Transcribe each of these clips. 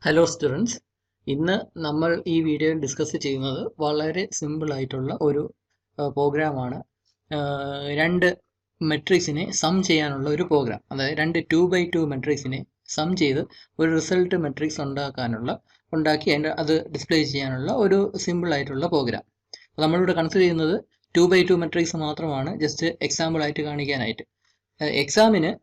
Hello students, ഇന്ന് നമ്മൾ ഈ വീഡിയോയിൽ ഡിസ്കസ് ചെയ്യുന്നത് വളരെ സിമ്പിൾ ആയിട്ടുള്ള ഒരു പ്രോഗ്രാമാണ്. രണ്ട് മെട്രിക്സിനെ സം ചെയ്യാനുള്ള ഒരു പ്രോഗ്രാം. അതായത് രണ്ട് 2x2 മെട്രിക്സിനെ സം ചെയ്ത് ഒരു റിസൾട്ട് മെട്രിക്സ് ഉണ്ടാക്കി അത് ഡിസ്പ്ലേ ചെയ്യാനുള്ള ഒരു സിമ്പിൾ ആയിട്ടുള്ള പ്രോഗ്രാം. നമ്മളിവിടെ കൺസിഡർ ചെയ്യുന്നത് 2x2 മെട്രിക്സ് മാത്രമാണ്, ജസ്റ്റ് എക്സാമ്പിൾ ആയിട്ട് കാണിക്കാനായിട്ട്. എക്സാമിന്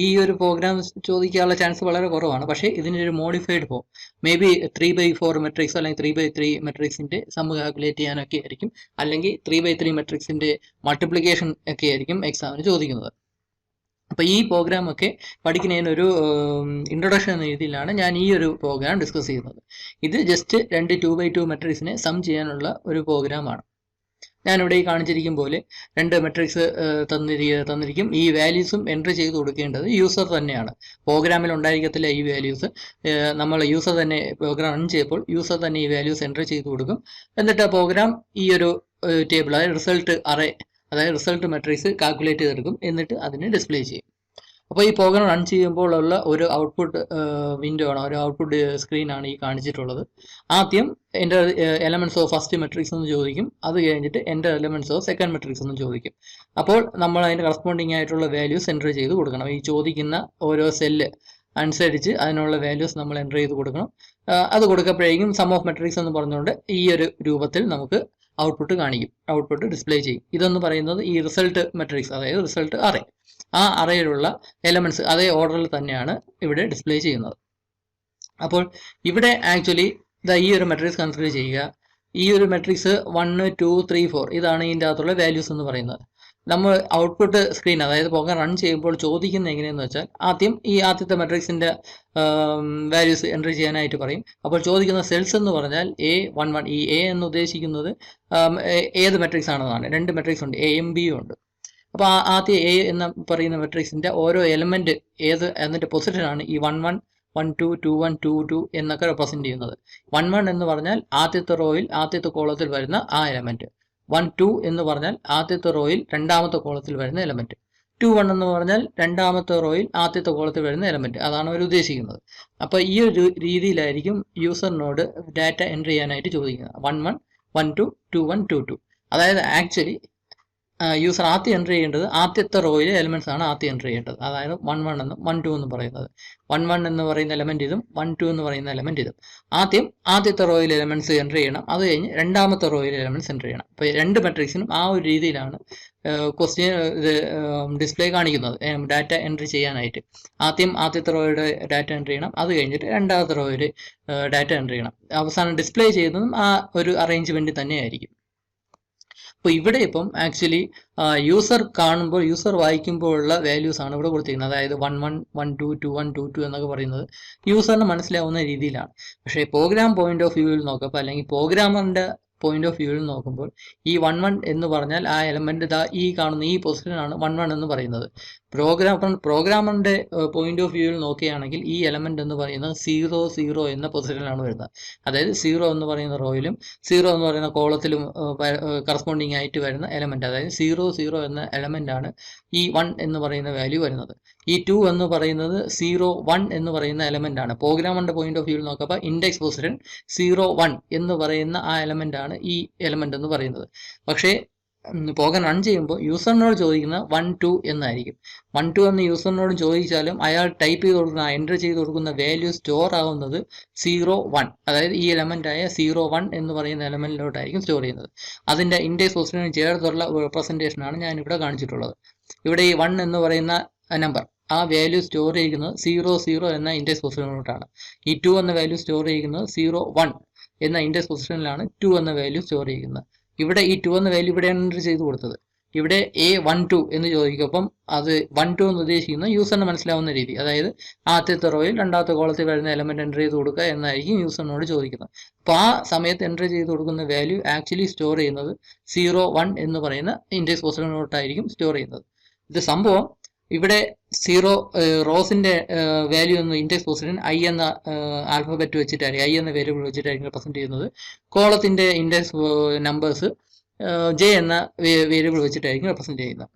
ഈ ഒരു പ്രോഗ്രാം ചോദിക്കാനുള്ള ചാൻസ് വളരെ കുറവാണ്. പക്ഷേ ഇതിനൊരു modified form, may be 3x4 matrix അല്ലെങ്കിൽ 3x3 മെട്രിക്സിന്റെ സം കാൽക്കുലേറ്റ് ചെയ്യാനൊക്കെ ആയിരിക്കും, അല്ലെങ്കിൽ 3x3 മെട്രിക്സിന്റെ മൾട്ടിപ്ലിക്കേഷൻ ഒക്കെ ആയിരിക്കും എക്സാമിന് ചോദിക്കുന്നത്. അപ്പോൾ ഈ പ്രോഗ്രാം ഒക്കെ പഠിക്കുന്നതിനൊരു ഇൻട്രൊഡക്ഷൻ എന്ന രീതിയിലാണ് ഞാൻ ഈ ഒരു പ്രോഗ്രാം ഡിസ്കസ് ചെയ്യുന്നത്. ഇത് ജസ്റ്റ് രണ്ട് 2x2 മെട്രിക്സിനെ സം ചെയ്യാനുള്ള ഒരു പ്രോഗ്രാമാണ്. ഞാനിവിടെ ഈ കാണിച്ചിരിക്കും പോലെ രണ്ട് മെട്രിക്സ് തന്നിരിക്കും. ഈ വാല്യൂസും എൻട്രി ചെയ്ത് കൊടുക്കേണ്ടത് യൂസർ തന്നെയാണ്. പ്രോഗ്രാമിൽ ഉണ്ടായിരിക്കത്തില്ല ഈ വാല്യൂസ്. നമ്മൾ യൂസർ തന്നെ പ്രോഗ്രാം റൺ ചെയ്യുമ്പോൾ യൂസർ തന്നെ ഈ വാല്യൂസ് എൻട്രി ചെയ്ത് കൊടുക്കും. എന്നിട്ട് ആ പ്രോഗ്രാം ഈ ഒരു ടേബിൾ, അതായത് റിസൾട്ട് അറേ, അതായത് റിസൾട്ട് മെട്രിക്സ് കാൽക്കുലേറ്റ് ചെയ്തെടുക്കും. എന്നിട്ട് അതിനെ ഡിസ്പ്ലേ ചെയ്യും. അപ്പോൾ ഈ പ്രോഗ്രാം റൺ ചെയ്യുമ്പോൾ ഉള്ള ഒരു ഔട്ട്പുട്ട് വിൻഡോ ആണ്, ഒരു ഔട്ട്പുട്ട് സ്ക്രീനാണ് ഈ കാണിച്ചിട്ടുള്ളത്. ആദ്യം എൻ്റെ എലമെന്റ്സ് ഓഫ് ഫസ്റ്റ് മെട്രിക്സ് എന്ന് ചോദിക്കും. അത് കഴിഞ്ഞിട്ട് എൻ്റെ എലമെന്റ്സ് ഓഫ് സെക്കൻഡ് മെട്രിക്സ് എന്ന് ചോദിക്കും. അപ്പോൾ നമ്മൾ അതിൻ്റെ കറസ്പോണ്ടിങ് ആയിട്ടുള്ള വാല്യൂസ് എൻട്രി ചെയ്ത് കൊടുക്കണം. ഈ ചോദിക്കുന്ന ഓരോ സെല്ല് അനുസരിച്ച് അതിനുള്ള വാല്യൂസ് നമ്മൾ എൻട്രി ചെയ്ത് കൊടുക്കണം. അത് കൊടുക്കപ്പോഴേക്കും സം ഓഫ് മെട്രിക്സ് എന്ന് പറഞ്ഞുകൊണ്ട് ഈ ഒരു രൂപത്തിൽ നമുക്ക് ഔട്ട്പുട്ട് കാണിക്കും, ഔട്ട്പുട്ട് ഡിസ്പ്ലേ ചെയ്യും. ഇതെന്ന് പറയുന്നത് ഈ റിസൾട്ട് മെട്രിക്സ്, അതായത് റിസൾട്ട് അറേ. ആ അറേയിലുള്ള എലമെന്റ്സ് അതേ ഓർഡറിൽ തന്നെയാണ് ഇവിടെ ഡിസ്പ്ലേ ചെയ്യുന്നത്. അപ്പോൾ ഇവിടെ ആക്ച്വലി ഈ ഒരു മെട്രിക്സ് കൺസിഡർ ചെയ്യുക. ഈ ഒരു മെട്രിക്സ് 1, 2, 3, 4 ഇതാണ് ഇതിൻ്റെ അകത്തുള്ള വാല്യൂസ് എന്ന് പറയുന്നത്. നമ്മൾ ഔട്ട്പുട്ട് സ്ക്രീൻ, അതായത് പ്രോഗ്രാം റൺ ചെയ്യുമ്പോൾ ചോദിക്കുന്നത് എങ്ങനെയെന്ന് വെച്ചാൽ, ആദ്യം ഈ ആദ്യത്തെ മെട്രിക്സിന്റെ വാല്യൂസ് എൻട്രി ചെയ്യാനായിട്ട് പറയും. അപ്പോൾ ചോദിക്കുന്ന സെൽസ് എന്ന് പറഞ്ഞാൽ A11. ഈ A എന്ന് ഉദ്ദേശിക്കുന്നത് ഏത് മെട്രിക്സ് ആണെന്നാണ്. രണ്ട് മെട്രിക്സ് ഉണ്ട്, എയും ബിയും ഉണ്ട്. അപ്പോൾ ആദ്യം A എന്ന് പറയുന്ന മെട്രിക്സിന്റെ ഓരോ എലമെന്റ് ഏത് എന്നിട്ട് പൊസിഷനാണ് ഈ 11, 12, 21, 22 എന്നൊക്കെ റെപ്രസെന്റ് ചെയ്യുന്നത്. 11 എന്ന് പറഞ്ഞാൽ ആദ്യത്തെ റോയിൽ ആദ്യത്തെ കോളത്തിൽ വരുന്ന ആ എലമെന്റ്. 12 എന്ന് പറഞ്ഞാൽ ആദ്യത്തെ റോയിൽ രണ്ടാമത്തെ കോളത്തിൽ വരുന്ന എലമെന്റ്. 21 എന്ന് പറഞ്ഞാൽ രണ്ടാമത്തെ റോയിൽ ആദ്യത്തെ കോളത്തിൽ വരുന്ന എലമെന്റ്. അതാണ് അവർ ഉദ്ദേശിക്കുന്നത്. അപ്പോൾ ഈ ഒരു രീതിയിലായിരിക്കും യൂസറിനോട് ഡാറ്റ എൻട്രി ചെയ്യാനായിട്ട് ചോദിക്കുന്നത്. 11, 12, 21, 22. അതായത് ആക്ച്വലി യൂസർ ആദ്യം എൻട്രി ചെയ്യേണ്ടത് ആദ്യത്തെ റോയിലെ എലമെന്റ്സ് ആണ് ആദ്യം എൻട്രി ചെയ്യേണ്ടത്. അതായത് 11 എന്നും 12 എന്നും പറയുന്നത്. 11 എന്ന് പറയുന്ന എലമെന്റ് ഇതും 12 എന്ന് പറയുന്ന എലമെന്റ് ഇതും. ആദ്യം ആദ്യത്തെ റോയിലെ എലമെന്റ്സ് എൻട്രി ചെയ്യണം. അത് കഴിഞ്ഞ് രണ്ടാമത്തെ റോയിലെ എലമെന്റ്സ് എൻട്രി ചെയ്യണം. അപ്പോൾ രണ്ട് മെട്രിക്സിനും ആ ഒരു രീതിയിലാണ് ക്വസ്റ്റ്യൻ ഡിസ്പ്ലേ കാണിക്കുന്നത്. ഡാറ്റ എൻട്രി ചെയ്യാനായിട്ട് ആദ്യം ആദ്യത്തെ റോയുടെ ഡാറ്റ എൻട്രി ചെയ്യണം. അത് കഴിഞ്ഞിട്ട് രണ്ടാമത്തെ റോയുടെ ഡാറ്റ എൻട്രി ചെയ്യണം. അവസാനം ഡിസ്പ്ലേ ചെയ്യുന്നതും ആ ഒരു അറേഞ്ച്മെന്റ് തന്നെയായിരിക്കും. അപ്പോൾ ഇവിടെ ഇപ്പം ആക്ച്വലി യൂസർ കാണുമ്പോൾ, യൂസർ വായിക്കുമ്പോഴുള്ള വാല്യൂസ് ആണ് ഇവിടെ കൊടുത്തിരിക്കുന്നത്. അതായത് 11, 12, 21, 22 എന്നൊക്കെ പറയുന്നത് യൂസറിന് മനസ്സിലാവുന്ന രീതിയിലാണ്. പക്ഷേ പ്രോഗ്രാം പോയിന്റ് ഓഫ് വ്യൂവിൽ നോക്കുമ്പോൾ, അല്ലെങ്കിൽ പ്രോഗ്രാമറിന്റെ പോയിന്റ് ഓഫ് വ്യൂവിൽ നോക്കുമ്പോൾ, ഈ 11 എന്ന് പറഞ്ഞാൽ ആ എലമെന്റ് ഈ കാണുന്ന ഈ പൊസിഷനാണ് 11 എന്ന് പറയുന്നത്. പ്രോഗ്രാമറിന്റെ പോയിന്റ് ഓഫ് വ്യൂവിൽ നോക്കുകയാണെങ്കിൽ ഈ എലമെന്റ് എന്ന് പറയുന്നത് 0, 0 എന്ന പൊസിഷനിലാണ് വരുന്നത്. അതായത് 0 എന്ന് പറയുന്ന റോയിലും 0 എന്ന് പറയുന്ന കോളത്തിലും കറസ്പോണ്ടിങ് ആയിട്ട് വരുന്ന എലമെന്റ്. അതായത് 0, 0 എന്ന എലമെന്റ് ആണ് ഈ 1 എന്ന് പറയുന്ന വാല്യൂ വരുന്നത്. ഈ 2 എന്ന് പറയുന്നത് 0, 1 എന്ന് പറയുന്ന എലമെന്റ് ആണ്. പ്രോഗ്രാമറിന്റെ പോയിന്റ് ഓഫ് വ്യൂവിൽ നോക്കുമ്പോൾ ഇൻഡെക്സ് പൊസിഷൻ 0, 1 എന്ന് പറയുന്ന ആ എലമെന്റ് ആണ് ഈ എലമെന്റ് എന്ന് പറയുന്നത്. പക്ഷേ പ്രോഗ്രാം റൺ ചെയ്യുമ്പോൾ യൂസറിനോട് ചോദിക്കുന്ന 1, 2 എന്നായിരിക്കും. 1, 2 എന്ന് യൂസറിനോട് ചോദിച്ചാലും അയാൾ ടൈപ്പ് ചെയ്ത് കൊടുക്കുന്ന, എൻട്രി ചെയ്ത് കൊടുക്കുന്ന വാല്യൂ സ്റ്റോർ ആവുന്നത് 0, 1, അതായത് ഈ എലമെന്റ് ആയ 0, 1 എന്ന് പറയുന്ന എലമെന്റിലോട്ടായിരിക്കും സ്റ്റോർ ചെയ്യുന്നത്. അതിന്റെ ഇൻഡെക്സ് പൊസിഷന് ചേർത്തുള്ള ഒരു റെപ്രസെന്റേഷൻ ആണ് ഞാൻ ഇവിടെ കാണിച്ചിട്ടുള്ളത്. ഇവിടെ ഈ 1 എന്ന് പറയുന്ന നമ്പർ, ആ വാല്യൂ സ്റ്റോർ ചെയ്യുന്നത് 0, 0 എന്ന ഇൻഡെക്സ് പൊസിഷനിലോട്ടാണ്. ഈ 2 എന്ന വാല്യൂ സ്റ്റോർ ചെയ്യുന്നത് 0, 1 എന്ന ഇൻഡെക്സ് പൊസിഷനിലാണ് 2 എന്ന വാല്യൂ സ്റ്റോർ ചെയ്യുന്നത്. ഇവിടെ ഈ 2 എന്ന വാല്യൂ ഇവിടെ എൻട്രി ചെയ്ത് കൊടുത്തത്. ഇവിടെ A12 എന്ന് ചോദിക്കുമ്പം അത് 12 എന്ന് ഉദ്ദേശിക്കുന്ന യൂസറിന് മനസ്സിലാവുന്ന രീതി, അതായത് ആദ്യത്തെ റോയിൽ രണ്ടാമത്തെ കോളത്തിൽ വരുന്ന എലമെന്റ് എൻട്രി ചെയ്ത് കൊടുക്കുക എന്നായിരിക്കും യൂസറിനോട് ചോദിക്കുന്നത്. അപ്പോൾ ആ സമയത്ത് എൻട്രി ചെയ്ത് കൊടുക്കുന്ന വാല്യൂ ആക്ച്വലി സ്റ്റോർ ചെയ്യുന്നത് 0, 1 എന്ന് പറയുന്ന ഇൻഡെക്സ് പൊസിഷനിലോട്ടായിരിക്കും സ്റ്റോർ ചെയ്യുന്നത്. ഇത് സംഭവം ഇവിടെ 0 റോസിന്റെ വാല്യൂ എന്ന് ഇൻഡെക്സ് പൊസിഷൻ I എന്ന ആൽഫബറ്റ് വെച്ചിട്ടായിരിക്കും, I എന്ന വേരിയബിൾ വെച്ചിട്ടായിരിക്കും റെപ്രസെന്റ് ചെയ്യുന്നത്. കോളത്തിന്റെ ഇൻഡെക്സ് നമ്പേഴ്സ് J എന്ന വേരിയബിൾ വെച്ചിട്ടായിരിക്കും റെപ്രസെന്റ് ചെയ്യുന്നത്.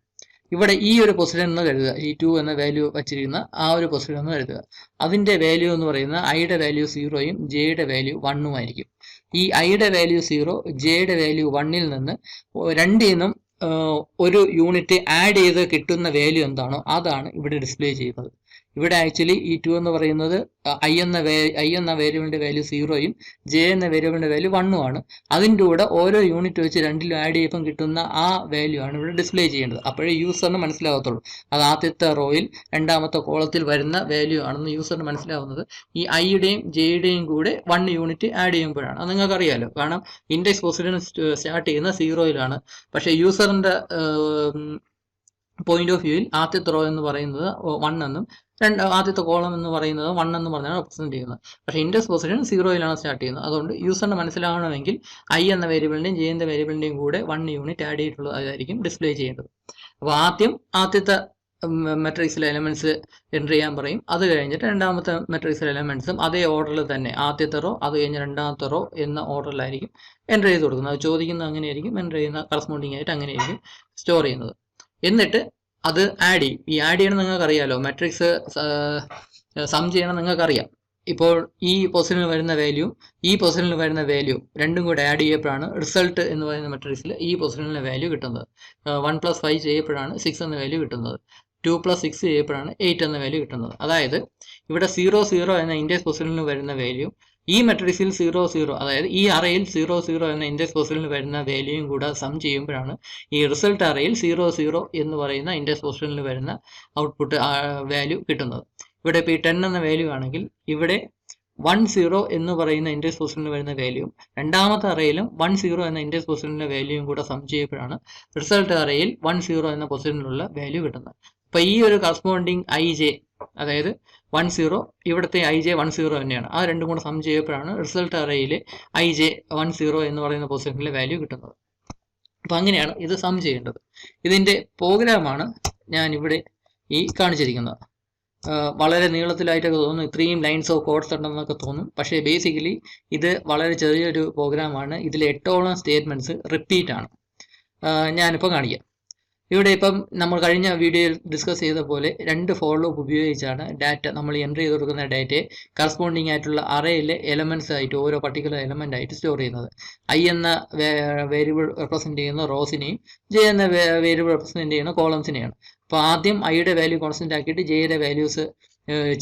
ഇവിടെ ഈ ഒരു പൊസിഷൻ എന്ന് കരുതുക, ഈ 2 എന്ന വാല്യൂ വച്ചിരിക്കുന്ന ആ ഒരു പൊസിഷൻ എന്ന് കരുതുക. അതിന്റെ വാല്യൂ എന്ന് പറയുന്നത് ഐയുടെ വാല്യൂ 0യും ജെയുടെ വാല്യൂ 1ഉം ആയിരിക്കും. ഈ ഐയുടെ വാല്യൂ 0, ജെയുടെ വാല്യൂ 1ൽ നിന്ന് രണ്ടിൽ നിന്നും ഒരു യൂണിറ്റ് ആഡ് ചെയ്ത് കിട്ടുന്ന വാല്യൂ എന്താണോ അതാണ് ഇവിടെ ഡിസ്പ്ലേ ചെയ്യുന്നത്. ഇവിടെ ആക്ച്വലി ഈ 2 എന്ന് പറയുന്നത് ഐ എന്ന വേരിയബിളിന്റെ വാല്യൂ 0യും ജെ എന്ന വേരിയബിളിന്റെ വാല്യൂ 1ഉം ആണ്. അതിൻ്റെ കൂടെ ഓരോ യൂണിറ്റ് വെച്ച് രണ്ടിലും ആഡ് ചെയ്യുമ്പം കിട്ടുന്ന ആ വാല്യൂ ആണ് ഇവിടെ ഡിസ്പ്ലേ ചെയ്യേണ്ടത്. അപ്പോഴേ യൂസറിന് മനസ്സിലാകത്തുള്ളൂ അത് ആദ്യത്തെ റോയിൽ രണ്ടാമത്തെ കോളത്തിൽ വരുന്ന വാല്യൂ ആണെന്ന് യൂസറിന് മനസ്സിലാവുന്നത് ഈ ഐയുടെയും ജെയുടെയും കൂടെ 1 യൂണിറ്റ് ആഡ് ചെയ്യുമ്പോഴാണ്. അത് നിങ്ങൾക്ക് അറിയാലോ, കാരണം ഇൻഡെക്സ് പൊസിഷൻ സ്റ്റാർട്ട് ചെയ്യുന്ന 0യിലാണ്. പക്ഷേ യൂസറിന്റെ പോയിന്റ് ഓഫ് വ്യൂവിൽ ആദ്യത്തെ റോ എന്ന് പറയുന്നത് 1 എന്നും ആദ്യത്തെ കോളം എന്ന് പറയുന്നത് 1 എന്ന് പറഞ്ഞാണ് റെപ്രസെന്റ് ചെയ്യുന്നത്. പക്ഷേ ഇൻഡെക്സ് പൊസിഷൻ 0യിലാണ് സ്റ്റാർട്ട് ചെയ്യുന്നത്. അതുകൊണ്ട് യൂസറിന് മനസ്സിലാവണമെങ്കിൽ ഐ എന്ന വേരിയബിളിന്റെയും ജെ എന്ന വേരിയബിളിന്റെയും കൂടെ 1 യൂണിറ്റ് ആഡ് ചെയ്തിട്ടുള്ളതായിരിക്കും ഡിസ്പ്ലേ ചെയ്യേണ്ടത്. അപ്പോൾ ആദ്യത്തെ മെട്രിക്സിലെ എലമെന്റ്സ് എൻ്റർ ചെയ്യാൻ പറയും. അത് കഴിഞ്ഞിട്ട് രണ്ടാമത്തെ മെട്രിക്സിലെ എലമെന്റ്സും അതേ ഓർഡറിൽ തന്നെ ആദ്യത്തെ റോ അത് കഴിഞ്ഞ് രണ്ടാമത്തെ റോ എന്ന ഓർഡറിലായിരിക്കും എൻ്റർ ചെയ്ത് കൊടുക്കുന്നത്. അത് ചോദിക്കുന്നത് അങ്ങനെയായിരിക്കും, എൻ്റർ ചെയ്യുന്ന കറസ്പോണ്ടിങ് ആയിട്ട് അങ്ങനെയായിരിക്കും സ്റ്റോർ ചെയ്യുന്നത്. എന്നിട്ട് അത് ആഡ് ചെയ്യും. ഈ ആഡ് ചെയ്യണം നിങ്ങൾക്ക് അറിയാലോ, മെട്രിക്സ് സം ചെയ്യണം നിങ്ങൾക്കറിയാം. ഇപ്പോൾ ഈ പൊസിഷനിൽ വരുന്ന വാല്യൂ ഈ പൊസിഷനിൽ വരുന്ന വാല്യൂ രണ്ടും കൂടെ ആഡ് ചെയ്യപ്പോഴാണ് റിസൾട്ട് എന്ന് പറയുന്ന മെട്രിക്സിൽ ഈ പൊസിഷനിലെ വാല്യൂ കിട്ടുന്നത്. 1 + 5 ചെയ്യുമ്പോഴാണ് 6 എന്ന വാല്യൂ കിട്ടുന്നത്. 2 + 6 ചെയ്യുമ്പോഴാണ് 8 എന്ന വാല്യൂ കിട്ടുന്നത്. അതായത് ഇവിടെ 0 0 എന്ന ഇൻഡെക്സ് പൊസിഷനിൽ വരുന്ന വാല്യൂ ഈ മെട്രിക്സിൽ 0 0, അതായത് ഈ അറയിൽ 0 0 എന്ന ഇൻഡെക്സ് പൊസിഷനിൽ വരുന്ന വാല്യൂയും കൂടെ സം ചെയ്യുമ്പോഴാണ് ഈ റിസൾട്ട് അറയിൽ 0 0 എന്ന് പറയുന്ന ഇൻഡെക്സ് പൊസിഷനിൽ വരുന്ന ഔട്ട്പുട്ട് വാല്യൂ കിട്ടുന്നത്. ഇവിടെ ഇപ്പോൾ ഈ 10 എന്ന വാല്യൂ ആണെങ്കിൽ ഇവിടെ 1 0 എന്ന് പറയുന്ന ഇൻഡെക്സ് പൊസിഷനിൽ വരുന്ന വാല്യൂയും രണ്ടാമത്തെ അറയിലും 1 0 എന്ന ഇൻഡെക്സ് പൊസിഷനിലെ വാല്യൂയും കൂടെ സം ചെയ്യുമ്പോഴാണ് റിസൾട്ട് അറയിൽ 1 0 എന്ന പൊസിഷനിലുള്ള വാല്യൂ കിട്ടുന്നത്. അപ്പോൾ ഈ ഒരു കറസ്പോണ്ടിങ് IJ, അതായത് 1 0, ഇവിടുത്തെ IJ 1 0 തന്നെയാണ്. ആ രണ്ടും കൂടെ സം ചെയ്യുമ്പോഴാണ് റിസൾട്ട് അറയിലെ IJ 1 0 എന്ന് പറയുന്ന പൊസിഷനിലെ വാല്യൂ കിട്ടുന്നത്. അപ്പോൾ അങ്ങനെയാണ് ഇത് സം ചെയ്യേണ്ടത്. ഇതിൻ്റെ പ്രോഗ്രാമാണ് ഞാൻ ഇവിടെ ഈ കാണിച്ചിരിക്കുന്നത്. വളരെ നീളത്തിലായിട്ടൊക്കെ തോന്നും, ഇത്രയും ലൈൻസ് ഓഫ് കോഡ്സ് ഉണ്ടെന്നൊക്കെ തോന്നും. പക്ഷേ ബേസിക്കലി ഇത് വളരെ ചെറിയൊരു പ്രോഗ്രാമാണ്. ഇതിൽ 8ഓളം സ്റ്റേറ്റ്മെൻറ്റ്സ് റിപ്പീറ്റ് ആണ്. ഞാനിപ്പോൾ കാണിക്കാം. ഇവിടെ ഇപ്പം നമ്മൾ കഴിഞ്ഞ വീഡിയോയിൽ ഡിസ്കസ് ചെയ്ത പോലെ 2 ഫോർ ലൂപ്പ് ഉപയോഗിച്ചാണ് ഡാറ്റ നമ്മൾ എൻ്റർ ചെയ്ത് കൊടുക്കുന്ന ഡാറ്റയെ കറസ്പോണ്ടിങ് ആയിട്ടുള്ള അറയിലെ എലമെന്റ്സ് ആയിട്ട് ഓരോ പർട്ടിക്കുലർ എലമെന്റ് ആയിട്ട് സ്റ്റോർ ചെയ്യുന്നത്. ഐ എന്ന വേരിയബിൾ റെപ്രസെന്റ് ചെയ്യുന്ന റോസിനെയും ജെ എന്ന വേരിയബിൾ റെപ്രസെന്റ് ചെയ്യുന്ന കോളംസിനെയാണ്. അപ്പോൾ ആദ്യം ഐയുടെ വാല്യൂ കോൺസ്റ്റന്റ് ആക്കിയിട്ട് ജെയുടെ വാല്യൂസ്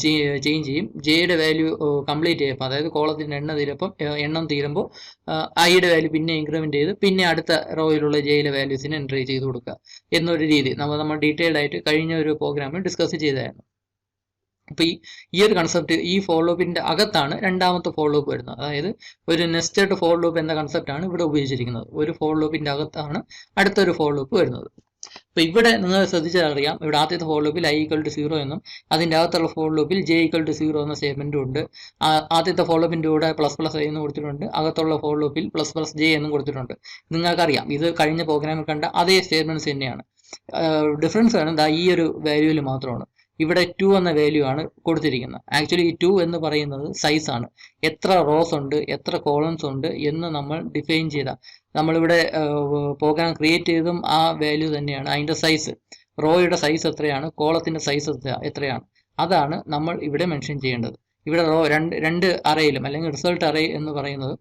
ചേഞ്ച് ചെയ്യും. ജെയുടെ വാല്യൂ കംപ്ലീറ്റ് ചെയ്യുമ്പോൾ, അതായത് കോളത്തിൻ്റെ എണ്ണം തീരുമ്പോൾ ഐയുടെ വാല്യൂ പിന്നെ ഇൻക്രിമെന്റ് ചെയ്ത് പിന്നെ അടുത്ത റോയിലുള്ള ജെയിലെ വാല്യൂസിന് എൻട്രി ചെയ്ത് കൊടുക്കുക എന്നൊരു രീതി നമ്മൾ ഡീറ്റെയിൽഡ് ആയിട്ട് കഴിഞ്ഞ ഒരു പ്രോഗ്രാമിൽ ഡിസ്കസ് ചെയ്തായിരുന്നു. അപ്പോൾ ഈ ഒരു കൺസെപ്റ്റ് ഈ ഫോർ ലൂപ്പിന്റെ അകത്താണ് രണ്ടാമത്തെ ഫോർ ലൂപ്പ് വരുന്നത്. അതായത് ഒരു നെസ്റ്റഡ് ഫോർ ലൂപ്പ് എന്ന കൺസെപ്റ്റാണ് ഇവിടെ ഉപയോഗിച്ചിരിക്കുന്നത്. ഒരു ഫോർ ലൂപ്പിന്റെ അകത്താണ് അടുത്തൊരു ഫോർ ലൂപ്പ് വരുന്നത്. അപ്പോൾ ഇവിടെ നിങ്ങൾ ശ്രദ്ധിച്ചാൽ അറിയാം, ഇവിടെ ആദ്യത്തെ ഫോർ ലൂപ്പിൽ I = 0 എന്നും അതിൻ്റെ അകത്തുള്ള ഫോർ ലൂപ്പിൽ J = 0 എന്ന സ്റ്റേറ്റ്മെൻറ്റും ഉണ്ട്. ആദ്യത്തെ ഫോർ ലൂപ്പിൻ്റെ കൂടെ ++i എന്ന് കൊടുത്തിട്ടുണ്ട്. അകത്തുള്ള ഫോർ ലൂപ്പിൽ ++j എന്നും കൊടുത്തിട്ടുണ്ട്. നിങ്ങൾക്കറിയാം ഇത് കഴിഞ്ഞ പ്രോഗ്രാമിൽ കണ്ട അതേ സ്റ്റേറ്റ്മെൻറ്റ്സ് തന്നെയാണ്. ഡിഫറൻസ് ആണ് ഈ ഒരു വാല്യൂവിൽ മാത്രമാണ്. ഇവിടെ 2 എന്ന വാല്യൂ ആണ് കൊടുത്തിരിക്കുന്നത്. ആക്ച്വലി ഈ 2 എന്ന് പറയുന്നത് സൈസ് ആണ്. എത്ര റോസ് ഉണ്ട്, എത്ര കോളംസ് ഉണ്ട് എന്ന് നമ്മൾ ഡിഫൈൻ ചെയ്ത, നമ്മളിവിടെ പ്രോഗ്രാം ക്രിയേറ്റ് ചെയ്തും ആ വാല്യൂ തന്നെയാണ്. അതിൻ്റെ സൈസ്, റോയുടെ സൈസ് എത്രയാണ്, കോളത്തിൻ്റെ സൈസ് എത്രയാണ്, അതാണ് നമ്മൾ ഇവിടെ മെൻഷൻ ചെയ്യേണ്ടത്. ഇവിടെ രണ്ട് അറയിലും അല്ലെങ്കിൽ റിസൾട്ട് അറേ എന്ന് പറയുന്നത്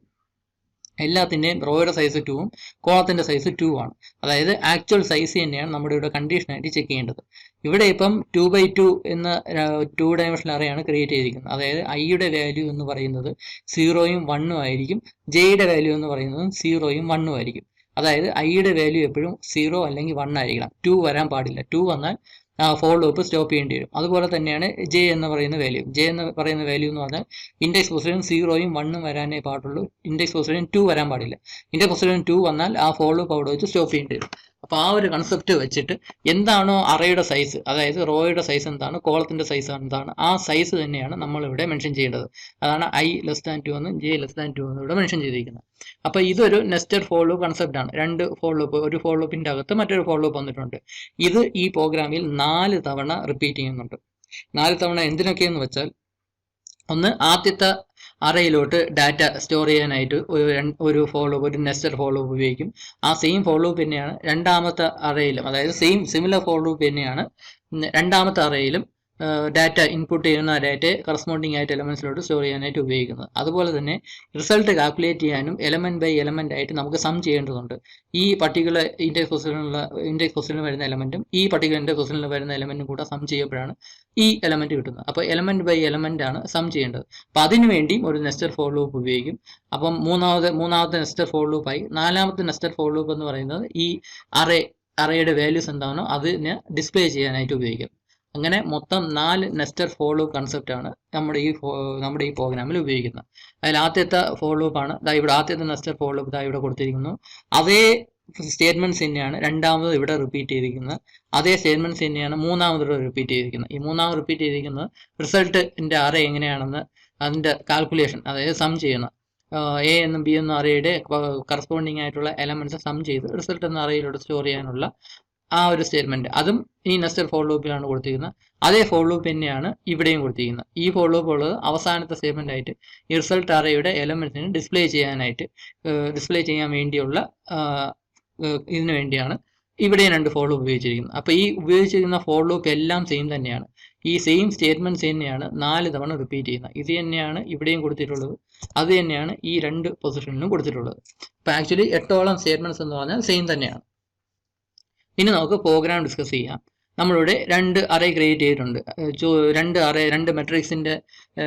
എല്ലാത്തിൻ്റെയും റോയുടെ സൈസ് 2ഉം കോളത്തിൻ്റെ സൈസ് 2 ആണ്. അതായത് ആക്ച്വൽ സൈസ് തന്നെയാണ് നമ്മുടെ ഇവിടെ കണ്ടീഷനായിട്ട് ചെക്ക് ചെയ്യേണ്ടത്. ഇവിടെ ഇപ്പം 2x2 എന്ന 2 ഡയമെൻഷണൽ അറേയാണ് ക്രിയേറ്റ് ചെയ്തിരിക്കുന്നത്. അതായത് ഐയുടെ വാല്യൂ എന്ന് പറയുന്നത് 0യും 1ഉം ആയിരിക്കും, ജെയുടെ വാല്യൂ എന്ന് പറയുന്നത് 0യും 1ഉം ആയിരിക്കും. അതായത് ഐയുടെ വാല്യൂ എപ്പോഴും 0 അല്ലെങ്കിൽ 1 ആയിരിക്കണം. 2 വരാൻ പാടില്ല. 2 വന്നാൽ ഫോർ ലൂപ്പ് സ്റ്റോപ്പ് ചെയ്യേണ്ടി വരും. അതുപോലെ തന്നെയാണ് ജെ എന്ന് പറയുന്ന വാല്യൂ. ജെ എന്ന് പറയുന്ന വാല്യൂ എന്ന് പറഞ്ഞാൽ ഇൻഡെക്സ് പൊസിഷൻ 0യും 1ഉം വരാനേ പാടുള്ളൂ. ഇൻഡെക്സ് പൊസിഷൻ 2 വരാൻ പാടില്ല. ഇൻഡെക്സ് പൊസിഷൻ 2 വന്നാൽ ആ ഫോർ ലൂപ്പ് അവിടെ വെച്ച് സ്റ്റോപ്പ് ചെയ്യേണ്ടി വരും. അപ്പോൾ ആ ഒരു കൺസെപ്റ്റ് വെച്ചിട്ട് എന്താണോ അറയുടെ സൈസ്, അതായത് റോയുടെ സൈസ് എന്താണ്, കോളത്തിൻ്റെ സൈസ് എന്താണ്, ആ സൈസ് തന്നെയാണ് നമ്മളിവിടെ മെൻഷൻ ചെയ്യേണ്ടത്. അതാണ് I<2 എന്നും J<2 എന്നും ഇവിടെ മെൻഷൻ ചെയ്തിരിക്കുന്നത്. അപ്പോൾ ഇതൊരു നെസ്റ്റഡ് ഫോർ ലൂപ്പ് കൺസെപ്റ്റ് ആണ്. 2 ഫോർ ലൂപ്പ്, ഒരു ഫോർ ലൂപ്പിൻ്റെ അകത്ത് മറ്റൊരു ഫോർ ലൂപ്പ് വന്നിട്ടുണ്ട്. ഇത് ഈ പ്രോഗ്രാമിൽ 4 തവണ റിപ്പീറ്റ് ചെയ്യുന്നുണ്ട്. 4 തവണ എന്തിനൊക്കെയെന്ന് വെച്ചാൽ, ഒന്ന് ആദ്യത്തെ അറയിലോട്ട് ഡാറ്റ സ്റ്റോർ ചെയ്യാനായിട്ട് ഒരു നെസ്റ്റഡ് ഫോളോ ഉപയോഗിക്കും. ആ സെയിം ഫോളോ തന്നെയാണ് രണ്ടാമത്തെ അറയിലും, അതായത് സിമിലർ ഫോളോ തന്നെയാണ് രണ്ടാമത്തെ അറയിലും ഡാറ്റ ഇൻപുട്ട് ചെയ്യുന്ന ഡാറ്റയെ കറസ്പോണ്ടിങ് ആയിട്ട് എലമെന്റ്സിലോട്ട് സ്റ്റോർ ചെയ്യാനായിട്ട് ഉപയോഗിക്കുന്നത്. അതുപോലെ തന്നെ റിസൾട്ട് കാൽക്കുലേറ്റ് ചെയ്യാനും എലമെന്റ് ബൈ എലമെന്റ് ആയിട്ട് നമുക്ക് സം ചെയ്യേണ്ടതുണ്ട്. ഈ പർട്ടിക്കുലർ ഇൻഡെക്സ് പൊസിഷനിൽ വരുന്ന എലമെന്റും ഈ പർട്ടിക്കുലർ ഇൻഡെക്സ് പൊസിഷനിൽ വരുന്ന എലമെന്റും കൂടെ സം ചെയ്യുമ്പോഴാണ് ഈ എലമെന്റ് കിട്ടുന്നത്. അപ്പോൾ എലമെന്റ് ബൈ എലമെന്റ് ആണ് സം ചെയ്യേണ്ടത്. അപ്പം അതിനു വേണ്ടിയും ഒരു നെസ്റ്റഡ് ഫോർ ലൂപ്പ് ഉപയോഗിക്കും. അപ്പം മൂന്നാമത്തെ നെസ്റ്റഡ് ഫോർ ലൂപ്പായി. നാലാമത്തെ നെസ്റ്റഡ് ഫോർ ലൂപ്പ് എന്ന് പറയുന്നത് ഈ അറയുടെ വാല്യൂസ് എന്താണോ അതിനെ ഡിസ്പ്ലേ ചെയ്യാനായിട്ട് ഉപയോഗിക്കും. അങ്ങനെ മൊത്തം 4 നെസ്റ്റഡ് ഫോർ ലൂപ്പ് കൺസെപ്റ്റ് ആണ് നമ്മുടെ ഈ പ്രോഗ്രാമിൽ ഉപയോഗിക്കുന്നത്. അതിൽ ആദ്യത്തെ ഫോർ ലൂപ്പ് ആണ് ആദ്യത്തെ നെസ്റ്റഡ് ഫോർ ലൂപ്പ് ഇവിടെ കൊടുത്തിരിക്കുന്നു. അതേ സ്റ്റേറ്റ്മെന്റ്സ് തന്നെയാണ് രണ്ടാമത് ഇവിടെ റിപ്പീറ്റ് ചെയ്തിരിക്കുന്നത്. അതേ സ്റ്റേറ്റ്മെന്റ്സ് തന്നെയാണ് മൂന്നാമത് ഇവിടെ റിപ്പീറ്റ് ചെയ്തിരിക്കുന്നത്. ഈ മൂന്നാമത് റിപ്പീറ്റ് ചെയ്തിരിക്കുന്നത് റിസൾട്ടിന്റെ അറേ എങ്ങനെയാണെന്ന് അതിന്റെ കാൽക്കുലേഷൻ, അതായത് സം ചെയ്യുന്ന എ എന്നും ബി എന്ന അറേയുടെ കറസ്പോണ്ടിങ് ആയിട്ടുള്ള എലമെന്റ്സ് സം ചെയ്ത് റിസൾട്ട് എന്ന അറയിലൂടെ സ്റ്റോർ ചെയ്യാനുള്ള ആ ഒരു സ്റ്റേറ്റ്മെന്റ് അതും ഈ നെസ്റ്റഡ് ഫോർ ലൂപ്പിലാണ് കൊടുത്തിരിക്കുന്നത്. അതേ ഫോർ ലൂപ്പ് തന്നെയാണ് ഇവിടെയും കൊടുത്തിരിക്കുന്നത്. ഈ ഫോർ ലൂപ്പ് ഉള്ളത് അവസാനത്തെ സ്റ്റേറ്റ്മെന്റ് ആയിട്ട് ഈ റിസൾട്ട് അറേയുടെ എലമെന്റ്സിന് ഡിസ്പ്ലേ ചെയ്യാൻ വേണ്ടിയുള്ള ഇതിനു വേണ്ടിയാണ് ഇവിടെ 2 ഫോർ ലൂപ്പ് ഉപയോഗിച്ചിരിക്കുന്നത്. അപ്പോൾ ഈ ഉപയോഗിച്ചിരിക്കുന്ന ഫോർ ലൂപ്പ് എല്ലാം സെയിം തന്നെയാണ്. ഈ സെയിം സ്റ്റേറ്റ്മെന്റ്സ് തന്നെയാണ് 4 തവണ റിപ്പീറ്റ് ചെയ്യുന്നത്. ഇത് തന്നെയാണ് ഇവിടെയും കൊടുത്തിട്ടുള്ളത്, അത് തന്നെയാണ് ഈ 2 പൊസിഷനിലും കൊടുത്തിട്ടുള്ളത്. അപ്പോൾ ആക്ച്വലി 8ഓളം സ്റ്റേറ്റ്മെന്റ്സ് എന്ന് പറഞ്ഞാൽ സെയിം തന്നെയാണ്. ഇനി നമുക്ക് പ്രോഗ്രാം ഡിസ്കസ് ചെയ്യാം. നമ്മളിവിടെ 2 അറേ ക്രിയേറ്റ് ചെയ്തിട്ടുണ്ട്. 2 മെട്രിക്സിന്റെ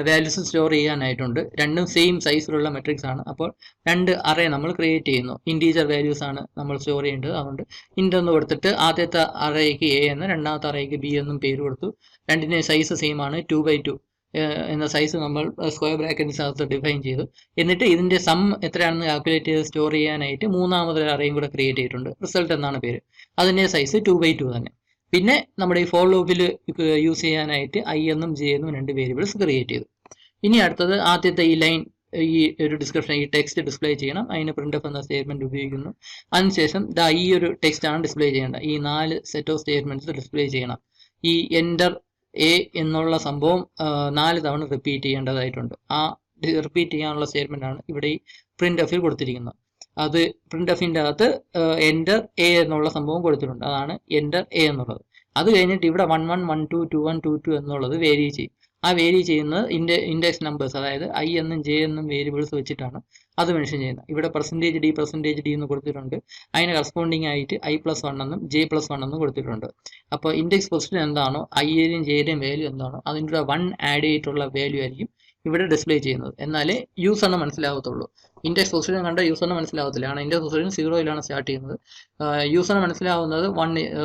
വാല്യൂസ് സ്റ്റോർ ചെയ്യാനായിട്ടുണ്ട്. രണ്ടും സെയിം സൈസിലുള്ള മെട്രിക്സ് ആണ്. അപ്പോൾ 2 അറേ നമ്മൾ ക്രിയേറ്റ് ചെയ്യുന്നു. ഇൻറ്റീജർ വാല്യൂസ് ആണ് നമ്മൾ സ്റ്റോർ ചെയ്യേണ്ടത്. അതുകൊണ്ട് ഇന്റ് എന്ന് കൊടുത്തിട്ട് ആദ്യത്തെ അറേക്ക് എ എന്ന്, രണ്ടാമത്തെ അറേക്ക് ബി എന്നും പേര് കൊടുത്തു. രണ്ടിന്റെ സൈസ് സെയിം ആണ്, 2x2 എന്ന സൈസ് നമ്മൾ സ്ക്വയർ ബ്രാക്കറ്റിനകത്ത് ഡിഫൈൻ ചെയ്തു. എന്നിട്ട് ഇതിന്റെ സം എത്രയാണെന്ന് കാൽക്കുലേറ്റ് ചെയ്ത് സ്റ്റോർ ചെയ്യാനായിട്ട് മൂന്നാമതൊരു അറേയും കൂടെ ക്രിയേറ്റ് ചെയ്തിട്ടുണ്ട്. റിസൾട്ട് എന്നാണ് പേര്. അതിന്റെ സൈസ് 2x2 തന്നെ. പിന്നെ നമ്മുടെ ഈ ഫോർ ലൂപ്പിൽ യൂസ് ചെയ്യാനായിട്ട് ഐ എന്നും ജെ എന്നും 2 വേരിയബിൾസ് ക്രിയേറ്റ് ചെയ്തു. ഇനി അടുത്തത് ആദ്യത്തെ ഈ ലൈൻ, ഈ ഒരു ഡിസ്ക്രിപ്ഷൻ, ഈ ടെക്സ്റ്റ് ഡിസ്പ്ലേ ചെയ്യണം. അതിന് പ്രിന്റ്എഫ് എന്ന സ്റ്റേറ്റ്മെന്റ് ഉപയോഗിക്കുന്നു. അതിനുശേഷം ഈ ഒരു ടെക്സ്റ്റ് ആണ് ഡിസ്പ്ലേ ചെയ്യേണ്ടത്. ഈ 4 സെറ്റ് ഓഫ് സ്റ്റേറ്റ്മെന്റ്സ് ഡിസ്പ്ലേ ചെയ്യണം. ഈ എൻ്റർ എ എന്നുള്ള സംഭവം 4 തവണ റിപ്പീറ്റ് ചെയ്യേണ്ടതായിട്ടുണ്ട്. ആ റിപ്പീറ്റ് ചെയ്യാനുള്ള സ്റ്റേറ്റ്മെന്റ് ആണ് ഇവിടെ ഈ പ്രിന്റ്എഫിൽ കൊടുത്തിരിക്കുന്നത്. അത് പ്രിന്റ്എഫിന്റെ അകത്ത് എൻ്റർ എ എന്നുള്ള സംഭവം കൊടുത്തിട്ടുണ്ട്. അതാണ് എൻ്റർ എ എന്നുള്ളത്. അത് കഴിഞ്ഞിട്ട് ഇവിടെ 11 12 21 22 എന്നുള്ളത് വേരി ചെയ്യും. ആ വേരി ചെയ്യുന്നത് ഇൻഡെക്സ് നമ്പേഴ്സ്, അതായത് ഐ എന്നും ജെ എന്നും വേരിയബിൾസ് വെച്ചിട്ടാണ് അത് മെൻഷൻ ചെയ്യുന്നത്. ഇവിടെ %d എന്ന് കൊടുത്തിട്ടുണ്ട്. അതിന് കറസ്പോണ്ടിങ് ആയിട്ട് i+1 എന്നും j+1 എന്നും കൊടുത്തിട്ടുണ്ട്. അപ്പോൾ ഇൻഡെക്സ് പൊസിഷൻ എന്താണോ, ഐയുടെയും ജെയുടെയും വാല്യൂ എന്താണോ അതിൻ്റെ കൂടെ 1 ആഡ് ചെയ്തിട്ടുള്ള വാല്യൂ ആയിരിക്കും ഇവിടെ ഡിസ്പ്ലേ ചെയ്യുന്നത്. എന്നാലേ യൂസറിന് മനസ്സിലാകത്തുള്ളൂ. ഇൻഡെക്സ് പൊസിഷൻ കണ്ട യൂസറിന് മനസ്സിലാകത്തില്ല. കാരണം ഇൻഡെക്സ് പൊസിഷൻ 0-ലാണ് സ്റ്റാർട്ട് ചെയ്യുന്നത്. യൂസറിന് മനസ്സിലാവുന്നത്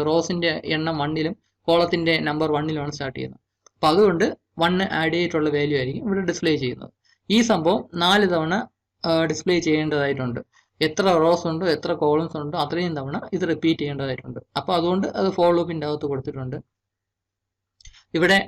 റോസിന്റെ എണ്ണം 1-ലും കോളത്തിന്റെ നമ്പർ 1-ലുമാണ് സ്റ്റാർട്ട് ചെയ്യുന്നത്. അപ്പോൾ അതുകൊണ്ട് 1 ആഡ് ചെയ്തിട്ടുള്ള വാല്യൂ ആയിരിക്കും ഇവിടെ ഡിസ്പ്ലേ ചെയ്യുന്നത്. ഈ സംഭവം 4 തവണ ഡിസ്പ്ലേ ചെയ്യേണ്ടതായിട്ടുണ്ട്. എത്ര റോസ് ഉണ്ടോ, എത്ര കോളംസ് ഉണ്ടോ അത്രയും തവണ ഇത് റിപ്പീറ്റ് ചെയ്യേണ്ടതായിട്ടുണ്ട്. അപ്പോൾ അതുകൊണ്ട് അത് ഫോർ ലൂപ്പിന്റെ അകത്ത് കൊടുത്തിട്ടുണ്ട്. ഇവിടെ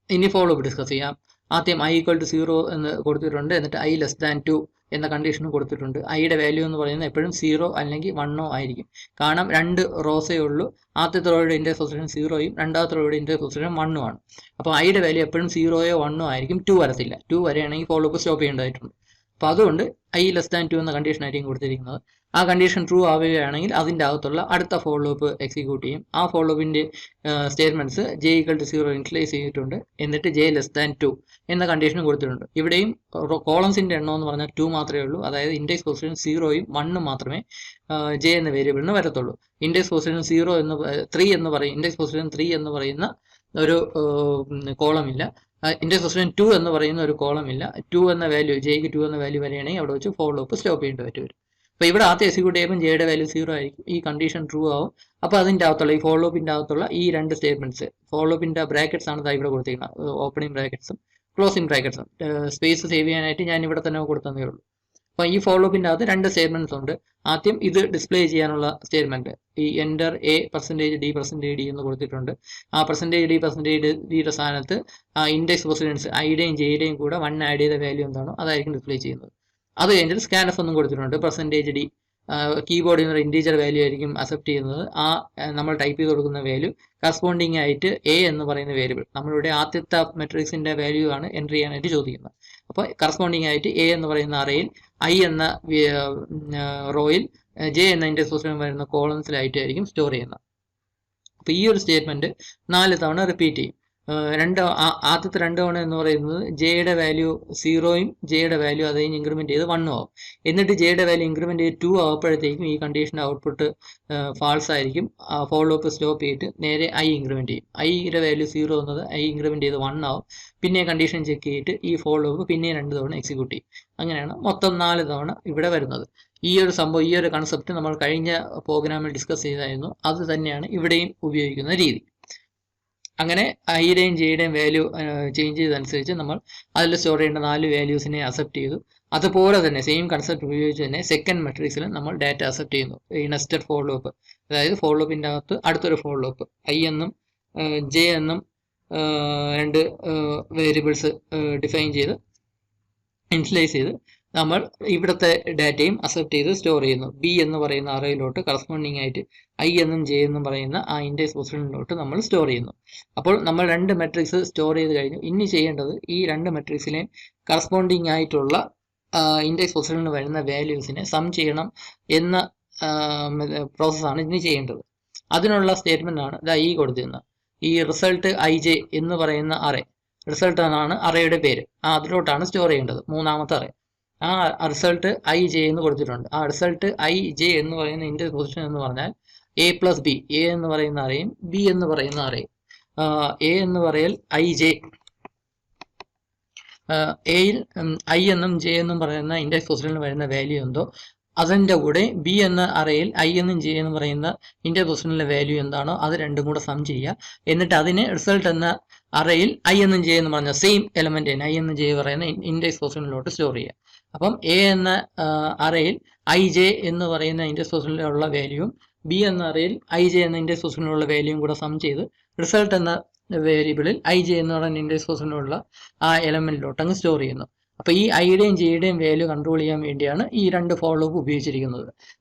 ഇനി ഫോർ ലൂപ്പ് ഡിസ്കസ് ചെയ്യാം. ആദ്യം i = 0 എന്ന് കൊടുത്തിട്ടുണ്ട്. എന്നിട്ട് i<2 എന്ന കണ്ടീഷനും കൊടുത്തിട്ടുണ്ട്. ഐയുടെ വാല്യൂ എന്ന് പറയുന്നത് എപ്പോഴും 0 അല്ലെങ്കിൽ 1 ആയിരിക്കും. കാരണം 2 റോസേ ഉള്ളൂ. ആദ്യത്തെ റോയുടെ ഇൻഡെക്സ് പൊസിഷൻ 0-യും രണ്ടാമത്തെ റോയുടെ ഇൻഡെക്സ് പൊസിഷൻ 1 ആണ്. അപ്പോൾ ഐയുടെ വാല്യൂ എപ്പോഴും 0-യോ 1-ഓ ആയിരിക്കും. 2 വരത്തില്ല. 2 വരെയാണെങ്കിൽ ഫോർ ലൂപ്പ് സ്റ്റോപ്പ് ചെയ്യേണ്ടതായിട്ടുണ്ട്. അപ്പോൾ അതുകൊണ്ട് i<2 എന്ന കണ്ടീഷൻ ആയിരിക്കും കൊടുത്തിരിക്കുന്നത്. ആ കണ്ടീഷൻ ട്രൂ ആവുകയാണെങ്കിൽ അതിൻ്റെ അകത്തുള്ള അടുത്ത ഫോർ ലൂപ്പ് എക്സിക്യൂട്ട് ചെയ്യും. ആ ഫോർ ലൂപ്പിന്റെ സ്റ്റേറ്റ്മെന്റ്സ് j = 0 ഇനിഷ്യലൈസ് ചെയ്തിട്ടുണ്ട്. എന്നിട്ട് j<2 എന്ന കണ്ടീഷനും കൊടുത്തിട്ടുണ്ട്. ഇവിടെയും കോളംസിന്റെ എണ്ണം എന്ന് പറഞ്ഞാൽ 2 മാത്രമേ ഉള്ളൂ. അതായത് ഇൻഡെക്സ് പൊസിഷൻ 0-യും 1-ഉം മാത്രമേ j എന്ന വേരിയബിളിന് വരത്തുള്ളൂ. ഇൻഡെക്സ് പൊസിഷൻ 3 എന്ന് പറയുന്ന ഒരു കോളം ഇല്ല. ഇൻഡെക്സ് പൊസിഷൻ 2 എന്ന് പറയുന്ന ഒരു കോളം ഇല്ല. 2 എന്ന വാല്യൂ, ജെയ്ക്ക് 2 എന്ന വാല്യൂ വരികയാണെങ്കിൽ അവിടെ വെച്ച് ഫോർ ലൂപ്പ് സ്റ്റോപ്പ് ചെയ്യേണ്ടി വരും. അപ്പോൾ ഇവിടെ ആദ്യം എക്സിക്യൂട്ട് ചെയ്യുമ്പോൾ ജെയുടെ വാല്യൂ 0 ആയിരിക്കും. ഈ കണ്ടീഷൻ ട്രൂ ആവും. അപ്പോൾ അതിൻ്റെ അകത്തുള്ള ഈ ഫോർ ലൂപ്പിന്റെ അകത്തുള്ള ഈ 2 സ്റ്റേറ്റ്മെന്റ്സ്, ഫോർ ലൂപ്പിന്റെ ബ്രാക്കറ്റ്സ് ആണ് ഇവിടെ കൊടുത്തിരിക്കുന്നത്. ഓപ്പണിംഗ് ബ്രാക്കറ്റ്സും ക്ലോസിംഗ് ബ്രാക്കറ്റ്സും. സ്പേസ് സേവ് ചെയ്യാനായിട്ട് ഞാൻ ഇവിടെ തന്നെ കൊടുത്തതേ ഉള്ളൂ. അപ്പോൾ ഈ ഫോർ ലൂപ്പിന്റെ അകത്ത് 2 സ്റ്റേറ്റ്മെന്റ്സ് ഉണ്ട്. ആദ്യം ഇത് ഡിസ്പ്ലേ ചെയ്യാനുള്ള സ്റ്റേറ്റ്മെന്റ് ഈ എൻ്റർ എ %d എന്ന് കൊടുത്തിട്ടുണ്ട്. ആ %d സ്ഥാനത്ത് ഇൻഡെക്സ് പൊസിഷൻസ് ഐയുടെയും ജെയുടെയും കൂടെ 1 ആഡ് ചെയ്ത വാല്യൂ എന്താണോ അതായിരിക്കും ഡിസ്പ്ലേ ചെയ്യുന്നത്. അത് കഴിഞ്ഞിട്ട് സ്കാൻഎഫ് ഒന്നും കൊടുത്തിട്ടുണ്ട്. %d കീബോർഡിൽ നിന്ന് ഇൻറ്റീജർ വാല്യൂ ആയിരിക്കും അക്സെപ്റ്റ് ചെയ്യുന്നത്. ആ നമ്മൾ ടൈപ്പ് ചെയ്ത് കൊടുക്കുന്ന വാല്യൂ കറസ്പോണ്ടിങ് ആയിട്ട് എ എന്ന് പറയുന്ന വേരിയബിൾ, നമ്മളിവിടെ ആദ്യത്തെ മെട്രിക്സിന്റെ വാല്യൂ ആണ് എൻ്റർ ചെയ്യാനായിട്ട് ചോദിക്കുന്നത്. അപ്പോൾ കറസ്പോണ്ടിങ് ആയിട്ട് എ എന്ന് പറയുന്ന അറയിൽ ഐ എന്ന റോയിൽ ജെ എന്ന ഇൻഡെക്സ് പൊസിഷൻ വരുന്ന കോളംസിലായിട്ടായിരിക്കും സ്റ്റോർ ചെയ്യുന്നത്. അപ്പോൾ ഈ ഒരു സ്റ്റേറ്റ്മെന്റ് 4 തവണ റിപ്പീറ്റ് ചെയ്യും. ആദ്യത്തെ 2 തവണ എന്ന് പറയുന്നത് ജെയുടെ വാല്യൂ 0യും ജെയുടെ വാല്യൂ അത് കഴിഞ്ഞ് ഇൻക്രിമെന്റ് ചെയ്ത് 1 ആവും. എന്നിട്ട് ജെയുടെ വാല്യൂ ഇൻക്രിമെന്റ് ചെയ്ത് 2 ആവുമ്പോഴത്തേക്കും ഈ കണ്ടീഷൻ്റെ ഔട്ട്പുട്ട് ഫാൾസ് ആയിരിക്കും. ഫോളോ അപ്പ് സ്റ്റോപ്പ് ചെയ്തിട്ട് നേരെ ഐ ഇൻക്രിമെന്റ് ചെയ്യും. ഐയുടെ വാല്യൂ 0 എന്നത് ഐ ഇൻക്രിമെന്റ് ചെയ്ത് 1 ആവും. പിന്നെ കണ്ടീഷൻ ചെക്ക് ചെയ്തിട്ട് ഈ ഫോളോ അപ്പ് പിന്നെ 2 തവണ എക്സിക്യൂട്ട് ചെയ്യും. അങ്ങനെയാണ് മൊത്തം 4 തവണ ഇവിടെ വരുന്നത്. ഈ ഒരു സംഭവം, ഈ ഒരു കൺസെപ്റ്റ് നമ്മൾ കഴിഞ്ഞ പ്രോഗ്രാമിൽ ഡിസ്കസ് ചെയ്തായിരുന്നു. അത് തന്നെയാണ് ഇവിടെയും ഉപയോഗിക്കുന്ന രീതി. അങ്ങനെ ഐയുടെയും ജെയുടെയും വാല്യൂ ചേഞ്ച് ചെയ്തതനുസരിച്ച് നമ്മൾ അതിൽ സ്റ്റോർ ചെയ്യേണ്ട 4 വാല്യൂസിനെ അക്സെപ്റ്റ് ചെയ്തു. അതുപോലെ തന്നെ സെയിം കൺസെപ്റ്റ് ഉപയോഗിച്ച് തന്നെ സെക്കൻഡ് മെട്രിക്സിൽ നമ്മൾ ഡാറ്റ അക്സെപ്റ്റ് ചെയ്യുന്നു. ഈ നെസ്റ്റഡ് ഫോളോ അപ്പ്, അതായത് ഫോളോ അപ്പിൻ്റെ അകത്ത് അടുത്തൊരു ഫോളോ അപ്പ് ഐ എന്നും ജെ എന്നും 2 വേരിയബിൾസ് ഡിഫൈൻ ചെയ്ത് ഇനിഷ്യലൈസ് ചെയ്ത് നമ്മൾ ഇവിടുത്തെ ഡാറ്റയും അക്സെപ്റ്റ് ചെയ്ത് സ്റ്റോർ ചെയ്യുന്നു. ബി എന്ന് പറയുന്ന അറയിലോട്ട് കറസ്പോണ്ടിങ് ആയിട്ട് ഐ എന്നും ജെ എന്നും പറയുന്ന ആ ഇൻഡെക്സ് പൊസിഷനിലോട്ട് നമ്മൾ സ്റ്റോർ ചെയ്യുന്നു. അപ്പോൾ നമ്മൾ 2 മെട്രിക്സ് സ്റ്റോർ ചെയ്ത് കഴിഞ്ഞു. ഇനി ചെയ്യേണ്ടത് ഈ 2 മെട്രിക്സിലെ കറസ്പോണ്ടിങ് ആയിട്ടുള്ള ഇൻഡെക്സ് പൊസിഷനിൽ വരുന്ന വാല്യൂസിനെ സം ചെയ്യണം എന്ന പ്രോസസ്സാണ് ഇനി ചെയ്യേണ്ടത്. അതിനുള്ള സ്റ്റേറ്റ്മെന്റ് ആണ് ഇതാ ഈ കൊടുത്തിരുന്നത്. ഈ റിസൾട്ട് ഐ ജെ എന്ന് പറയുന്ന അറേ, റിസൾട്ട് എന്നാണ് അറയുടെ പേര്, അതിലോട്ടാണ് സ്റ്റോർ ചെയ്യേണ്ടത്. 3ാമത്തെ അറേ. ആ റിസൾട്ട് ഐ ജെ എന്ന് കൊടുത്തിട്ടുണ്ട്. ആ റിസൾട്ട് ഐ ജെ എന്ന് പറയുന്ന ഇൻഡെക്സ് പൊസിഷൻ എന്ന് പറഞ്ഞാൽ എ പ്ലസ് ബി, എ എന്ന് പറയുന്ന അറയും ബി എന്ന് പറയുന്ന അറയും. എ എന്ന് പറയൽ ഐ ജെ, എയിൽ ഐ എന്നും ജെ എന്നും പറയുന്ന ഇൻഡെക്സ് പൊസിഷനിൽ വരുന്ന വാല്യൂ എന്തോ അതിൻ്റെ കൂടെ ബി എന്ന അറയിൽ ഐ എന്നും ജെ എന്ന് പറയുന്ന ഇൻഡെക്സ് പൊസിഷനിലെ വാല്യൂ എന്താണോ അത് രണ്ടും കൂടെ സം ചെയ്യുക. എന്നിട്ട് അതിനെ റിസൾട്ട് എന്ന അറയിൽ ഐ എന്നും ജെ എന്ന് പറഞ്ഞ സെയിം എലമെന്റ് തന്നെ ഐ എന്നും ജെ പറയുന്ന ഇൻഡെക്സ് പൊസിഷനിലോട്ട് സ്റ്റോർ ചെയ്യുക. അപ്പം എ എന്ന അറയിൽ ഐ ജെ എന്ന് പറയുന്ന ഇൻഡെക്സ് പൊസിഷനിലുള്ള വാല്യൂവും ബി എന്ന അറയിൽ ഐ ജെ എന്ന ഇൻഡെക്സ് പൊസിഷനിലുള്ള വാല്യൂവും കൂടെ സം ചെയ്ത് റിസൾട്ട് എന്ന വേരിയബിളിൽ ഐ ജെ എന്ന് പറയുന്ന ഇൻഡെക്സ് പൊസിഷനിലുള്ള ആ എലമെന്റിലോട്ട് അങ്ങ് സ്റ്റോർ ചെയ്യുന്നു. അപ്പോൾ ഈ ഐയുടെയും ജെയുടെയും വാല്യൂ കൺട്രോൾ ചെയ്യാൻ വേണ്ടിയാണ് ഈ 2 ഫോളോ അപ്പ് ഉപയോഗിച്ചിരിക്കുന്നത്.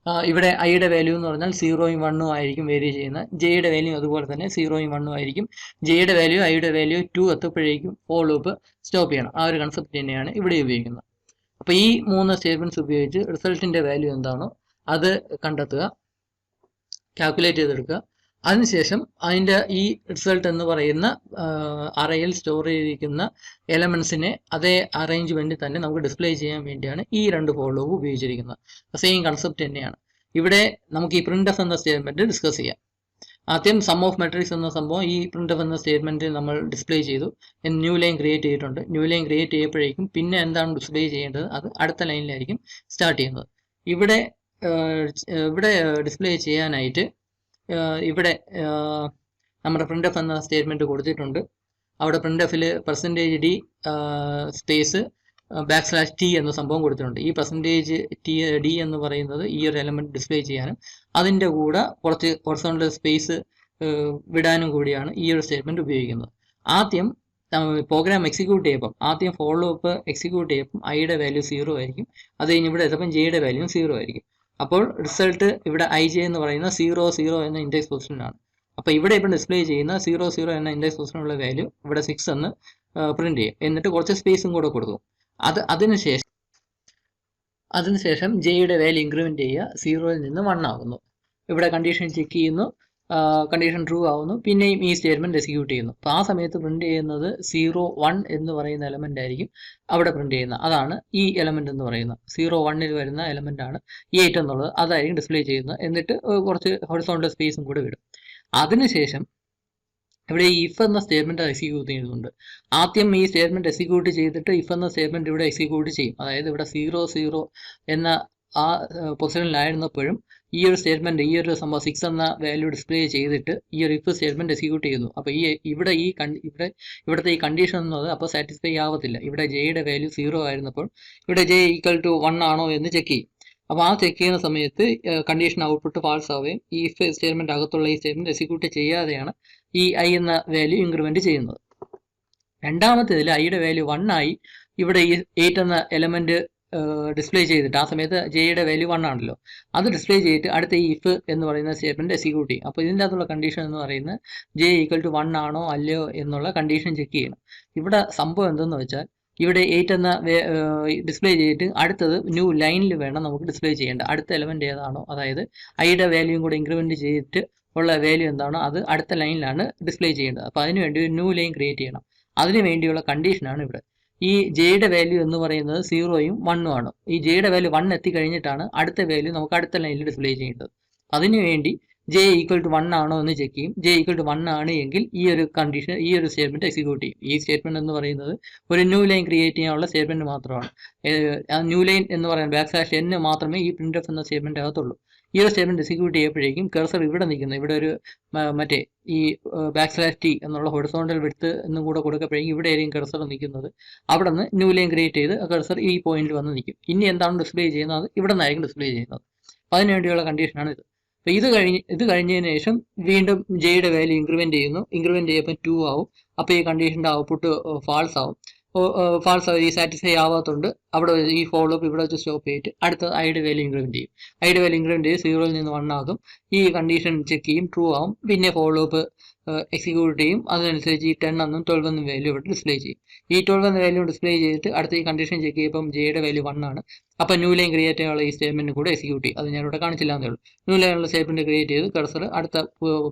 ഇവിടെ ഐയുടെ വാല്യൂ എന്ന് പറഞ്ഞാൽ 0യും 1ഉം ആയിരിക്കും വേരി ചെയ്യുന്നത്. ജെയുടെ വാല്യൂ അതുപോലെ തന്നെ 0യും 1ഉം ആയിരിക്കും. ജെയുടെ വാല്യൂ ഐയുടെ വാല്യൂ 2 എത്തുമ്പോഴേക്കും ഫോളോ അപ്പ് സ്റ്റോപ്പ് ചെയ്യണം. ആ ഒരു കൺസെപ്റ്റ് തന്നെയാണ് ഇവിടെ ഉപയോഗിക്കുന്നത്. അപ്പോൾ ഈ 3 സ്റ്റേറ്റ്മെന്റ്സ് ഉപയോഗിച്ച് റിസൾട്ടിന്റെ വാല്യൂ എന്താണോ അത് കണ്ടെത്തുക, കാൽക്കുലേറ്റ് ചെയ്തെടുക്കുക. അതിനുശേഷം അതിൻ്റെ ഈ റിസൾട്ട് എന്ന് പറയുന്ന അറയിൽ സ്റ്റോർ ചെയ്തിരിക്കുന്ന എലമെന്റ്സിനെ അതേ അറേഞ്ച്മെന്റിൽ തന്നെ നമുക്ക് ഡിസ്പ്ലേ ചെയ്യാൻ വേണ്ടിയാണ് ഈ 2 ഫോളോ അപ്പ് ഉപയോഗിച്ചിരിക്കുന്നത്. സെയിം കൺസെപ്റ്റ് തന്നെയാണ്. ഇവിടെ നമുക്ക് ഈ പ്രിന്റ്എഫ് എന്ന സ്റ്റേറ്റ്മെന്റ് ഡിസ്കസ് ചെയ്യാം. ആദ്യം സം ഓഫ് മെട്രിക്സ് എന്ന സംഭവം ഈ പ്രിന്റ്എഫ് എന്ന സ്റ്റേറ്റ്മെന്റ് നമ്മൾ ഡിസ്പ്ലേ ചെയ്തു. ന്യൂ ലൈൻ ക്രിയേറ്റ് ചെയ്തിട്ടുണ്ട്. ന്യൂ ലൈൻ ക്രിയേറ്റ് ചെയ്യുമ്പോഴേക്കും പിന്നെ എന്താണ് ഡിസ്പ്ലേ ചെയ്യേണ്ടത് അത് അടുത്ത ലൈനിലായിരിക്കും സ്റ്റാർട്ട് ചെയ്യുന്നത്. ഇവിടെ ഡിസ്പ്ലേ ചെയ്യാനായിട്ട് ഇവിടെ നമ്മുടെ പ്രിന്റ്എഫ് എന്ന സ്റ്റേറ്റ്മെന്റ് കൊടുത്തിട്ടുണ്ട്. അവിടെ പ്രിന്റ്എഫിൽ %d സ്പേസ് \t എന്ന സംഭവം കൊടുത്തിട്ടുണ്ട്. ഈ %d എന്ന് പറയുന്നത് ഈ ഒരു എലമെന്റ് ഡിസ്പ്ലേ ചെയ്യാനും അതിൻ്റെ കൂടെ കുറച്ച് ഹൊറിസോണ്ടൽ സ്പേസ് വിടാനും കൂടിയാണ് ഈ ഒരു സ്റ്റേറ്റ്മെന്റ് ഉപയോഗിക്കുന്നത്. ആദ്യം പ്രോഗ്രാം എക്സിക്യൂട്ട് ചെയ്യുമ്പം ആദ്യം ഫോളോ അപ്പ് എക്സിക്യൂട്ട് ചെയ്യുമ്പം ഐയുടെ വാല്യൂ 0 ആയിരിക്കും. അത് കഴിഞ്ഞ് ഇവിടെ എത്തുമ്പം ജെയുടെ വാല്യൂ 0 ആയിരിക്കും. അപ്പോൾ റിസൾട്ട് ഇവിടെ ഐ ജെ എന്ന് പറയുന്ന 0 എന്ന ഇൻഡെക്സ് പൊസിഷനാണ്. അപ്പോൾ ഇവിടെ ഇപ്പം ഡിസ്പ്ലേ ചെയ്യുന്ന 0 എന്ന ഇൻഡെക്സ് പൊസിഷനുള്ള വാല്യൂ ഇവിടെ 6 എന്ന് പ്രിന്റ് ചെയ്യും. എന്നിട്ട് കുറച്ച് സ്പേസും കൂടെ കൊടുക്കും. അതിനുശേഷം ജെയുടെ വാല്യൂ ഇൻക്രിമെന്റ് ചെയ്യുക. 0യിൽ നിന്ന് 1 ആകുന്നു. ഇവിടെ കണ്ടീഷൻ ചെക്ക് ചെയ്യുന്നു. കണ്ടീഷൻ ട്രൂ ആവുന്നു. പിന്നെയും ഈ സ്റ്റേറ്റ്മെന്റ് എക്സിക്യൂട്ട് ചെയ്യുന്നു. അപ്പോൾ ആ സമയത്ത് പ്രിന്റ് ചെയ്യുന്നത് 0 1 എന്ന് പറയുന്ന എലമെന്റ് ആയിരിക്കും അവിടെ പ്രിന്റ് ചെയ്യുന്നത്. അതാണ് ഈ എലമെന്റ് എന്ന് പറയുന്നത്. 0 1ൽ വരുന്ന എലമെന്റ് ആണ് ഈ 8 എന്നുള്ളത്. അതായിരിക്കും ഡിസ്പ്ലേ ചെയ്യുന്നത്. എന്നിട്ട് കുറച്ച് ഹൊറിസോണ്ടൽ സ്പേസും കൂടെ വിടും. അതിനുശേഷം ഇവിടെ ഈ ഇഫ് എന്ന സ്റ്റേറ്റ്മെന്റ് എക്സിക്യൂട്ട് ചെയ്യുന്നുണ്ട്. ആദ്യം ഈ സ്റ്റേറ്റ്മെന്റ് എക്സിക്യൂട്ട് ചെയ്തിട്ട് ഇഫ് എന്ന സ്റ്റേറ്റ്മെന്റ് ഇവിടെ എക്സിക്യൂട്ട് ചെയ്യും. അതായത് ഇവിടെ 0 എന്ന ആ പൊസിഷനിലായിരുന്നപ്പോഴും ഈ ഒരു സ്റ്റേറ്റ്മെന്റ് ഈ ഒരു സംഭവം 6 എന്ന വാല്യൂ ഡിസ്പ്ലേ ചെയ്തിട്ട് ഈ ഒരു ഇഫ് സ്റ്റേറ്റ്മെന്റ് എക്സിക്യൂട്ട് ചെയ്യുന്നു. അപ്പോൾ ഇവിടുത്തെ ഈ കണ്ടീഷൻ എന്നത് അപ്പോൾ സാറ്റിസ്ഫൈ ആവത്തില്ല. ഇവിടെ ജെയുടെ വാല്യൂ 0 ആയിരുന്നപ്പോൾ ഇവിടെ ജെ = 1 ആണോ എന്ന് ചെക്ക് ചെയ്യും. അപ്പോൾ ആ ചെക്ക് ചെയ്യുന്ന സമയത്ത് കണ്ടീഷൻ ഔട്ട്പുട്ട് ഫാൾസ് ആവുകയും ഈ ഇഫ് സ്റ്റേറ്റ്മെന്റ് അകത്തുള്ള ഈ സ്റ്റേറ്റ്മെന്റ് എക്സിക്യൂട്ട് ചെയ്യാതെയാണ് ഈ ഐ എന്ന വാല്യൂ ഇൻക്രിമെന്റ് ചെയ്യുന്നത്. രണ്ടാമത്തേതിൽ ഐയുടെ വാല്യൂ 1 ആയി ഇവിടെ ഈ 8 എന്ന എലമെന്റ് ഡിസ്പ്ലേ ചെയ്തിട്ട് ആ സമയത്ത് ജെയുടെ വാല്യൂ 1 ആണല്ലോ, അത് ഡിസ്പ്ലേ ചെയ്തിട്ട് അടുത്ത ഈ ഇഫ് എന്ന് പറയുന്ന സ്റ്റേറ്റ്മെന്റ് എക്സിക്യൂട്ട് ചെയ്യും. അപ്പോൾ ഇതിൻ്റെ അകത്തുള്ള കണ്ടീഷൻ എന്ന് പറയുന്നത് ജെ = 1 ആണോ അല്ലയോ എന്നുള്ള കണ്ടീഷൻ ചെക്ക് ചെയ്യണം. ഇവിടെ സംഭവം എന്തെന്ന് വെച്ചാൽ ഇവിടെ 8 എന്ന ഡിസ്പ്ലേ ചെയ്തിട്ട് അടുത്തത് ന്യൂ ലൈനിൽ വേണം നമുക്ക് ഡിസ്പ്ലേ ചെയ്യേണ്ട. അടുത്ത എലമെന്റ് ഏതാണോ, അതായത് ഐയുടെ വാല്യൂയും കൂടെ ഇൻക്രിമെന്റ് ചെയ്തിട്ട് ഉള്ള വാല്യൂ എന്താണോ അത് അടുത്ത ലൈനിലാണ് ഡിസ്പ്ലേ ചെയ്യേണ്ടത്. അപ്പോൾ അതിനുവേണ്ടി ഒരു ന്യൂ ലൈൻ ക്രിയേറ്റ് ചെയ്യണം. അതിന് വേണ്ടിയുള്ള കണ്ടീഷനാണ് ഇവിടെ. ഈ ജെയുടെ വാല്യൂ എന്ന് പറയുന്നത് 0യും 1ഉം ആണ്. ഈ ജെയുടെ വാല്യൂ 1 എത്തിക്കഴിഞ്ഞിട്ടാണ് അടുത്ത വാല്യൂ നമുക്ക് അടുത്ത ലൈനിൽ ഡിസ്പ്ലേ ചെയ്യേണ്ടത്. അതിനുവേണ്ടി ജെ ഈക്വൽ ടു 1 ആണോ എന്ന് ചെക്ക് ചെയ്യും. ജെ ഈക്വൽ ടു 1 ആണ് എങ്കിൽ ഈ ഒരു കണ്ടീഷൻ, ഈ ഒരു സ്റ്റേറ്റ്മെന്റ് എക്സിക്യൂട്ട് ചെയ്യും. ഈ സ്റ്റേറ്റ്മെന്റ് എന്ന് പറയുന്നത് ഒരു ന്യൂ ലൈൻ ക്രിയേറ്റ് ചെയ്യാനുള്ള സ്റ്റേറ്റ്മെന്റ് മാത്രമാണ്. ന്യൂ ലൈൻ എന്ന് പറയുന്നത് \n മാത്രമേ ഈ printf എന്ന സ്റ്റേറ്റ്മെന്റ് അകത്തുള്ളൂ. ഈ ഒരു സ്റ്റേറ്റ്മെന്റ് എക്സിക്യൂട്ട് ചെയ്യുമ്പോഴേക്കും കർസർ ഇവിടെ നിൽക്കുന്നത്, ഇവിടെ ഒരു മറ്റേ ഈ \t എന്നുള്ള ഹൊറിസോണ്ടൽ വിഡ്ത്ത് എന്നും കൂടെ കൊടുക്കപ്പോഴേക്കും ഇവിടെ ആയിരിക്കും കർസർ നിൽക്കുന്നത്. അവിടെ നിന്ന് ന്യൂ ലൈൻ ക്രിയേറ്റ് ചെയ്ത് കർസർ ഈ പോയിന്റിൽ വന്ന് നിൽക്കും. ഇനി എന്താണ് ഡിസ്പ്ലേ ചെയ്യുന്നത്, അത് ഇവിടെ നിന്നായിരിക്കും ഡിസ്പ്ലേ ചെയ്യുന്നത്. അപ്പോൾ അതിനുവേണ്ടിയുള്ള കണ്ടീഷനാണ് ഇത്. അപ്പോൾ ഇത് കഴിഞ്ഞതിന് ശേഷം വീണ്ടും ജെയുടെ വാല്യൂ ഇൻക്രിമെന്റ് ചെയ്യുന്നു. ഇൻക്രിമെന്റ് ചെയ്യുമ്പോൾ 2 ആവും. അപ്പോൾ ഈ കണ്ടീഷൻ്റെ ഔട്ട്പുട്ട് ഫാൾസ് ആവും. ഫാൾസ് ഈ സാറ്റിസ്ഫൈ ആവാത്തതുകൊണ്ട് അവിടെ ഈ ഫോളോ അപ്പ് ഇവിടെ വെച്ച് സ്റ്റോപ്പ് ചെയ്തിട്ട് അടുത്ത ഐയുടെ വാല്യൂ ഇൻക്രിമെന്റ് ചെയ്യും. ഐയുടെ വാല്യൂ ഇൻക്രിമെന്റ് ചെയ്ത് 0ൽ നിന്ന് 1 ആകും. ഈ കണ്ടീഷൻ ചെക്ക് ചെയ്യും, ട്രൂ ആവും. പിന്നെ ഫോളോ അപ്പ് എക്സിക്യൂട്ട് ചെയ്യും. അതിനനുസരിച്ച് ഈ 10 എന്നും 12 എന്നും വാല്യൂ ഇവിടെ ഡിസ്പ്ലേ ചെയ്യും. ഈ 12 എന്ന വാല്യൂ ഡിസ്പ്ലേ ചെയ്തിട്ട് അടുത്ത ഈ കണ്ടീഷൻ ചെക്ക് ചെയ്യുമ്പം ജെയുടെ വാല്യൂ 1 ആണ്. അപ്പോൾ ന്യൂ ലൈൻ ക്രിയേറ്റ് ചെയ്യാനുള്ള ഈ സ്റ്റേറ്റ്മെന്റ് കൂടെ എക്സിക്യൂട്ട് ചെയ്യും. അത് ഞാനിവിടെ കാണിച്ചില്ല എന്നേ ഉള്ളൂ. ന്യൂ ലൈനുള്ള സ്റ്റേറ്റ്മെന്റ് ക്രിയേറ്റ് ചെയ്ത് കർസർ അടുത്ത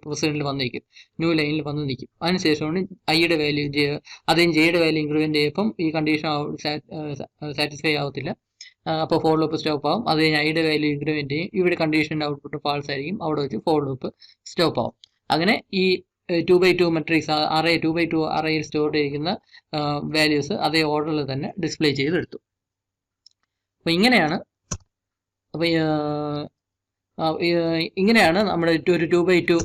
പൊസിഷനിൽ വന്ന് നിൽക്കും, ന്യൂ ലൈനിൽ വന്ന് നിൽക്കും. അതിനുശേഷമാണ് ഐയുടെ വാല്യൂ അതേ ജെയുടെ വാല്യൂ ഇൻക്രിമെന്റ് ചെയ്യുമ്പം ഈ കണ്ടീഷൻ സാറ്റിസ്ഫൈ ആവത്തില്ല. അപ്പോൾ ഫോളോ അപ്പ് സ്റ്റോപ്പ് ആവും. അത് കഴിഞ്ഞ് ഐയുടെ വാല്യൂ ഇൻക്രിമെന്റ് ചെയ്യും. ഇവിടെ കണ്ടീഷൻ്റെ ഔട്ട്പുട്ട് ഫാൾസ് ആയിരിക്കും. അവിടെ വെച്ച് ഫോളോ അപ്പ് സ്റ്റോപ്പ് ആവും. അങ്ങനെ ഈ 2x2 മെട്രിക്സ് അറേ 2x2 അറേയിൽ സ്റ്റോർ ചെയ്തിരിക്കുന്ന വാല്യൂസ് അതേ ഓർഡറിൽ തന്നെ ഡിസ്പ്ലേ ചെയ്തെടുത്തു. അപ്പോൾ ഇങ്ങനെയാണ് നമ്മുടെ ഒരു 2x2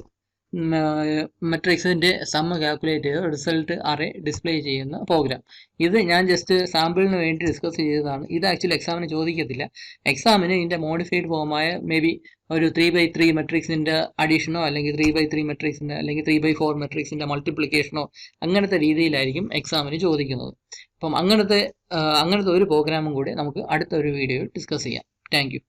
മെട്രിക്സിൻ്റെ സമ്മ് കാൽക്കുലേറ്റ് ചെയ്ത് റിസൾട്ട് അറേ ഡിസ്പ്ലേ ചെയ്യുന്ന പ്രോഗ്രാം. ഇത് ഞാൻ ജസ്റ്റ് സാമ്പിളിന് വേണ്ടി ഡിസ്കസ് ചെയ്തതാണ്. ഇത് ആക്ച്വലി എക്സാമിന് ചോദിക്കത്തില്ല. എക്സാമിന് ഇതിൻ്റെ മോഡിഫൈഡ് ഫോമായ മേ ബി ഒരു 3x3 മെട്രിക്സിൻ്റെ അഡീഷനോ അല്ലെങ്കിൽ 3x3 മെട്രിക്സിൻ്റെ അല്ലെങ്കിൽ 3x4 മെട്രിക്സിൻ്റെ മൾട്ടിപ്ലിക്കേഷനോ അങ്ങനത്തെ രീതിയിലായിരിക്കും എക്സാമിന് ചോദിക്കുന്നത്. അപ്പം അങ്ങനത്തെ ഒരു പ്രോഗ്രാമും കൂടി നമുക്ക് അടുത്ത ഒരു വീഡിയോയിൽ ഡിസ്കസ് ചെയ്യാം. Thank you.